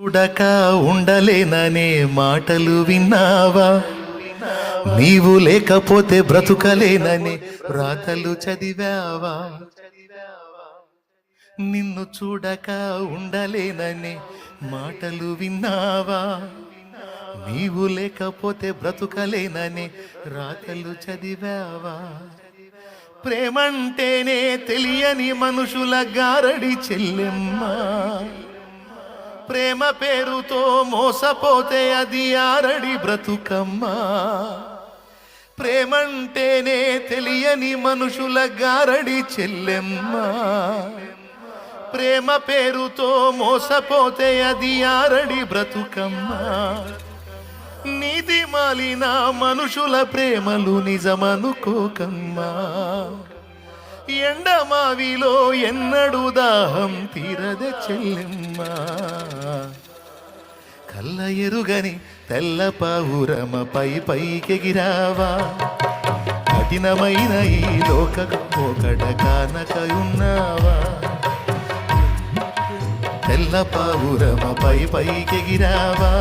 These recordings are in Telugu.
చూడక ఉండలేననే మాటలు విన్నావా? నీవు లేకపోతే బ్రతుకలేననే రాతలు చదివావా? నిన్ను చూడక ఉండలేననే మాటలు విన్నావా? నీవు లేకపోతే బ్రతుకలేననే రాతలు చదివావా? ప్రేమంటేనే తెలియని మనుషుల గారడి చెల్లెమ్మా, ప్రేమ పేరుతో మోసపోతే అది ఆరడి బ్రతుకమ్మా. ప్రేమంటేనే తెలియని మనుషుల గారడి చెల్లెమ్మా, ప్రేమ పేరుతో మోసపోతే అది ఆరడి బ్రతుకమ్మా. నీతి మాలిన మనుషుల ప్రేమలు నిజమనుకోకమ్మా. ఎండమావిలో ఎన్నడు దాహం తీరద చెల్లెమ్మా. కళ్ళ ఎరుగని తెల్ల పావురమ పైకెగిరావా? కఠినమైన ఈ లోక పోకడ కానకయున్నావా? తెల్ల పావురమ పైకెగిరావా?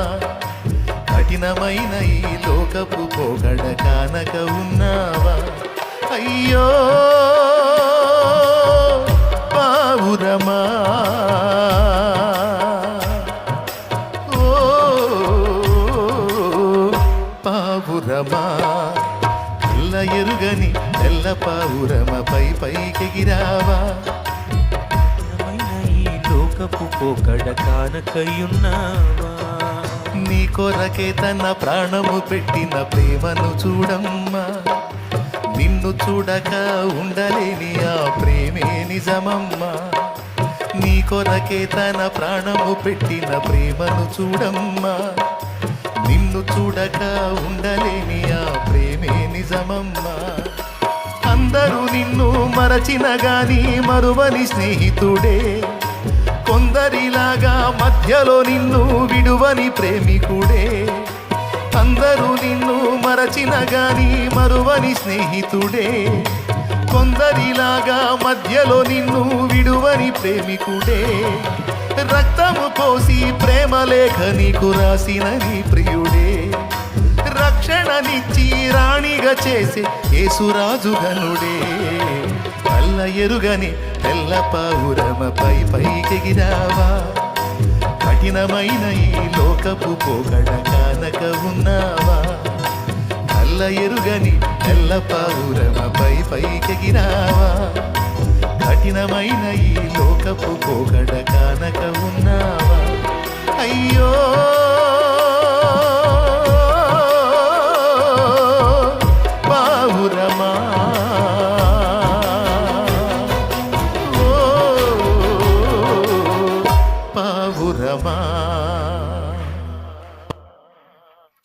కఠినమైన ఈ లోకపు పోకడ కానక ఉన్నావా? అయ్యో పావురమా, ఓ పావురమా, తెల్ల ఎరుగని తెల్ల పావురమ పైకెగిరావా? ఈ లోకపు పోకడ కానకయున్నావా? నీ కొరకే తన ప్రాణము పెట్టిన ప్రేమను చూడమ్మా. నిన్ను చూడక ఉండలేని ఆ ప్రేమే నిజమమ్మా. నీ కొరకే తన ప్రాణము పెట్టిన ప్రేమను చూడమ్మా. నిన్ను చూడక ఉండలేని ఆ ప్రేమే నిజమమ్మా. అందరూ నిన్ను మరచిన గాని మరువని స్నేహితుడే, కొందరిలాగా మధ్యలో నిన్ను విడువని ప్రేమికుడే. అందరూ నిన్ను మరచిన గాని మరువని స్నేహితుడే, కొందరిలాగా మధ్యలో నిన్ను విడువని ప్రేమికుడే. రక్తము పోసి ప్రేమ లేఖ నీకు రాసిన నీ ప్రియుడే, రక్షణనిచ్చి రాణిగా చేసే యేసురాజుగనుడే. కళ్ళ ఎరుగని తెల్ల పావురమ పైకెగిరావా? కఠినమైన ఈ లోకపు పోకడ కానక ఉన్నావా? కళ్ళ ఎరుగని తెల్ల పావురమ పైకెగిరావా? కఠినమైన ఈ లోకపు పోకడ కానక ఉన్నావా? అయ్యో పావురమా, పావురమా.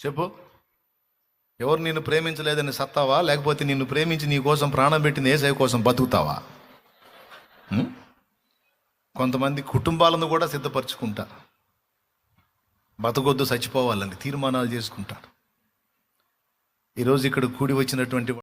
చెప్పు, ఎవరు నిన్ను ప్రేమించలేదని సత్తావా? లేకపోతే నిన్ను ప్రేమించి నీ కోసం ప్రాణం పెట్టిన యేసయ్య కోసం బతుకుతావా? కొంతమంది కుటుంబాలను కూడా సిద్ధపరచుకుంటారు, బతకొద్దు చచ్చిపోవాలని తీర్మానాలు చేసుకుంటారు. ఈరోజు ఇక్కడ కూడి వచ్చినటువంటి